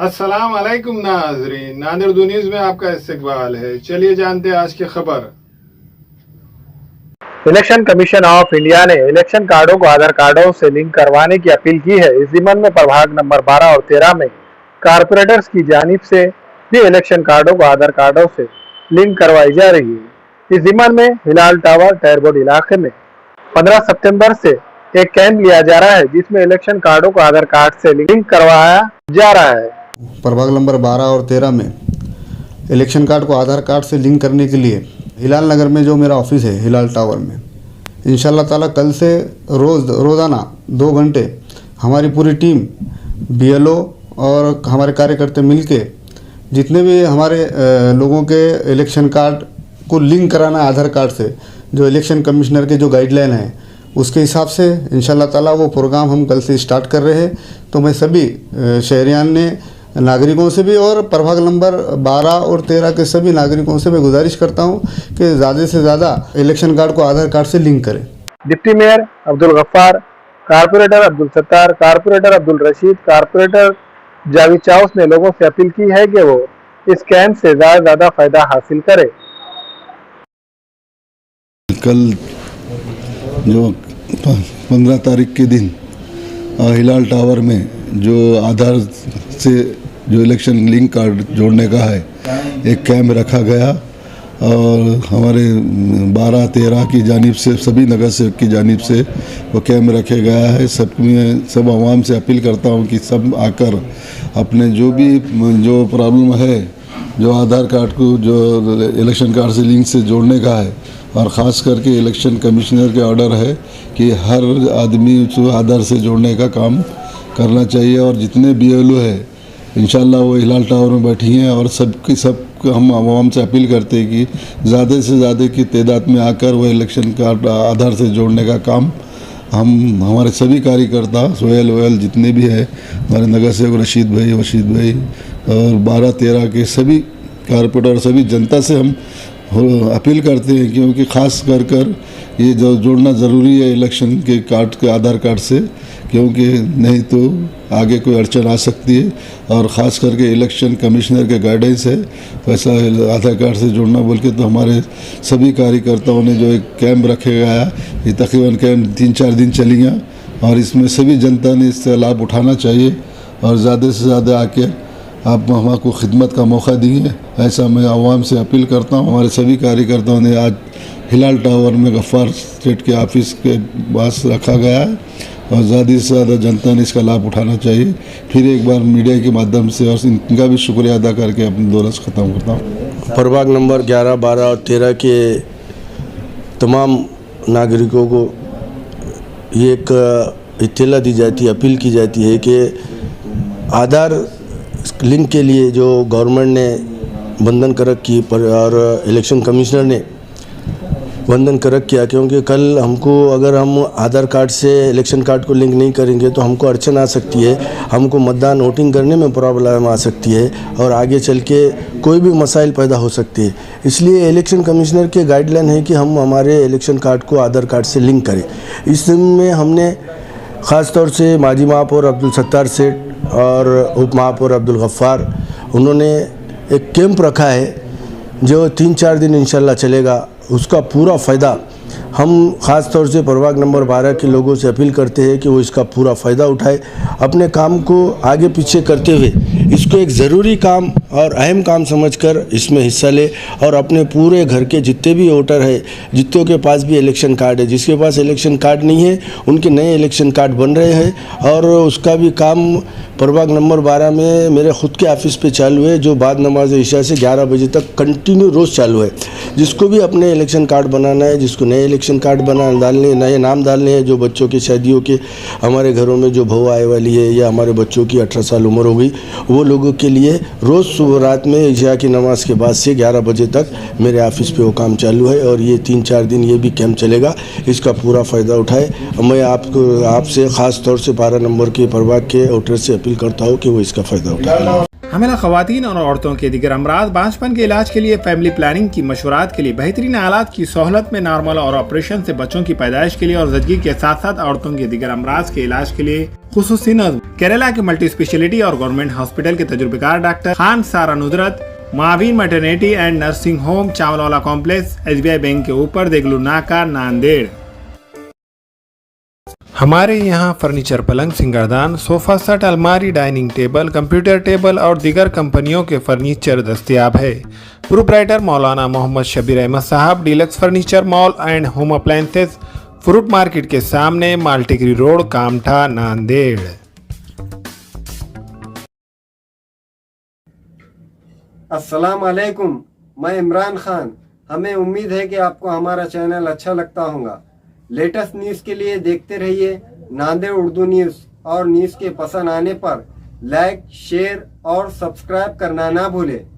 अस्सलाम वालेकुम नाज़रीन, नादिर दुनीज़ में आपका इस्तकबाल है। चलिए जानते हैं आज की खबर। इलेक्शन कमीशन ऑफ इंडिया ने इलेक्शन कार्डों को आधार कार्डों से लिंक करवाने की अपील की है। इस जिम्मन में प्रभाग नंबर 12 और 13 में कारपोरेटर्स की जानिब से भी इलेक्शन कार्डों को आधार कार्डों से लिंक करवाई जा रही है। इस जिम्मन में हिलाल टावर टायरबोर्ड इलाके में 15 सितंबर से एक कैंप लिया जा रहा है, जिसमें इलेक्शन कार्डों को आधार कार्ड से लिंक करवाया जा रहा है। प्रभाग नंबर 12 और 13 में इलेक्शन कार्ड को आधार कार्ड से लिंक करने के लिए हिलाल नगर में जो मेरा ऑफिस है हिलाल टावर में इंशाल्लाह ताला कल से रोज़ाना 2 घंटे हमारी पूरी टीम BLO और हमारे कार्यकर्ता मिलके जितने भी हमारे लोगों के इलेक्शन कार्ड को लिंक कराना है आधार कार्ड से, जो इलेक्शन कमिश्नर के जो गाइडलाइन है उसके हिसाब से इंशाल्लाह ताला वो प्रोग्राम हम कल से स्टार्ट कर रहे हैं। तो मैं सभी शहरियान ने नागरिकों से भी और प्रभाग नंबर 12 और 13 के सभी नागरिकों से मैं गुजारिश करता हूं कि ज़्यादा से ज़्यादा इलेक्शन कार्ड को आधार कार्ड से लिंक करें। Deputy mayor Abdul Gaffar, corporator Abdul Sattar, corporator Abdul Rashid, corporator Javed Chaus ने लोगों से अपील की है कि वो इस कैंप से ज़्यादा फायदा हासिल करें। कल जो 15 तारीख के दिन हिलाल टावर में जो आधार से जो इलेक्शन लिंक कार्ड जोड़ने का है एक कैंप रखा गया और हमारे 12-13 की जानिब से सभी नगर सेवक की जानिब से वो कैंप रखे गया है। सब आवाम से अपील करता हूँ कि सब आकर अपने जो प्रॉब्लम है जो आधार कार्ड को जो इलेक्शन कार्ड से लिंक से जोड़ने का है, और ख़ास करके इलेक्शन कमिश्नर के ऑर्डर है कि हर आदमी उसको आधार से जोड़ने का काम करना चाहिए। और जितने BLO है इंशाल्लाह वो हिलाल टावर में बैठी हैं और सब हम आवाम से अपील करते हैं कि ज़्यादा से ज़्यादा की तादाद में आकर वो इलेक्शन कार्ड आधार से जोड़ने का काम हमारे सभी कार्यकर्ता सोहेल जितने भी है, हमारे नगर सेवक रशीद भाई और 12-13 के सभी कारपोरेटर सभी जनता से हम अपील करते हैं, क्योंकि ख़ास कर ये जो जोड़ना ज़रूरी है इलेक्शन के कार्ड के आधार कार्ड से, क्योंकि नहीं तो आगे कोई अड़चन आ सकती है। और ख़ास करके इलेक्शन कमिश्नर के गाइडेंस है वैसा आधार कार्ड से जोड़ना बोल के, तो हमारे सभी कार्यकर्ताओं ने जो एक कैंप रखे गया ये तकरीबन कैंप 3-4 दिन चलेगा और इसमें सभी जनता ने इससे लाभ उठाना चाहिए और ज़्यादा से ज़्यादा आके आप हमको खिदमत का मौका दिए, ऐसा मैं आवाम से अपील करता हूँ। हमारे सभी कार्यकर्ताओं ने आज हिलाल टावर में गफ्फार स्टेट के ऑफिस के पास रखा गया है और ज़्यादा से ज़्यादा जनता ने इसका लाभ उठाना चाहिए। फिर एक बार मीडिया के माध्यम से और इनका भी शुक्रिया अदा करके अपनी दोरस ख़त्म करता हूँ। प्रभाग नंबर 11, 12 और 13 के तमाम नागरिकों को ये एक इत्तला दी जाती है, अपील की जाती है कि आधार लिंक के लिए जो गवर्नमेंट ने बंधन करक की और इलेक्शन कमिश्नर ने बंधन करक किया, क्योंकि कल हमको अगर हम आधार कार्ड से इलेक्शन कार्ड को लिंक नहीं करेंगे तो हमको अड़चन आ सकती है, हमको मतदान वोटिंग करने में प्रॉब्लम आ सकती है और आगे चल के कोई भी मसाइल पैदा हो सकती है। इसलिए इलेक्शन कमिश्नर के गाइडलाइन है कि हम हमारे इलेक्शन कार्ड को आधार कार्ड से लिंक करें। इस में हमने ख़ास तौर से माजी महापौर अब्दुल सत्तार सेठ और उप महापौर अब्दुल गफ्फार उन्होंने एक कैंप रखा है जो 3-4 दिन इंशाल्लाह चलेगा। उसका पूरा फ़ायदा हम ख़ास तौर से प्रभाग नंबर 12 के लोगों से अपील करते हैं कि वो इसका पूरा फ़ायदा उठाए, अपने काम को आगे पीछे करते हुए इसको एक ज़रूरी काम और अहम काम समझकर इसमें हिस्सा ले और अपने पूरे घर के जितने भी वोटर है, जितनों के पास भी इलेक्शन कार्ड है, जिसके पास इलेक्शन कार्ड नहीं है उनके नए इलेक्शन कार्ड बन रहे हैं और उसका भी काम प्रभाग नंबर 12 में मेरे ख़ुद के ऑफिस पे चालू है, जो बाद नमाज इशा से 11 बजे तक कंटिन्यू रोज़ चालू है। जिसको भी अपने इलेक्शन कार्ड बनाना है, जिसको नए इलेक्शन कार्ड डालने, नए नाम डालने हैं, जो बच्चों की शादियों के हमारे घरों में जो बहू आए वाली है या हमारे बच्चों की 18 साल उम्र हो गई, वो लोगों के लिए रोज़ सुबह रात में इशा की नमाज के बाद से 11 बजे तक मेरे ऑफिस पे वो काम चालू है और ये 3-4 दिन ये भी कैंप चलेगा। इसका पूरा फ़ायदा उठाए। मैं आपसे ख़ास तौर से 12 नंबर के प्रभाग के वोटर से अपील करता हूँ कि वो इसका फ़ायदा उठाए। हमें ख़वातीन और औरतों के दिगर अमराज बांझपन के इलाज के लिए फैमिली प्लानिंग की मशवरात के लिए बेहतरीन आलात की सहूलत में नॉर्मल और ऑपरेशन से बच्चों की पैदाइश के लिए और ज़चगी के साथ साथ औरतों के दिगर अमराज के इलाज के लिए खुसूसी नज़्म केरला के मल्टी स्पेशलिटी और गवर्नमेंट हॉस्पिटल के तजुर्बेकार डॉक्टर खान सारा नुदरत, मावीन maternity and nursing home, Chawalwala complex, SBI bank के ऊपर, देगलू नाका, नांदेड़। हमारे यहाँ फर्नीचर, पलंग, सिंगारदान, सोफा सेट, अलमारी, डाइनिंग टेबल, कंप्यूटर टेबल और दीगर कंपनियों के फर्नीचर दस्तयाब है। प्रोप्राइटर मौलाना मोहम्मद शबीर अहमद साहब, deluxe furniture mall and home appliances, fruit market के सामने, माल्टीगिरी रोड, कामठा, नांदेड़। अस्सलाम वालेकुम, मैं इमरान खान। हमें उम्मीद है कि आपको हमारा चैनल अच्छा लगता होगा। लेटेस्ट न्यूज़ के लिए देखते रहिए नांदेड़ उर्दू न्यूज़, और न्यूज़ के पसंद आने पर लाइक, शेयर और सब्सक्राइब करना ना भूलें।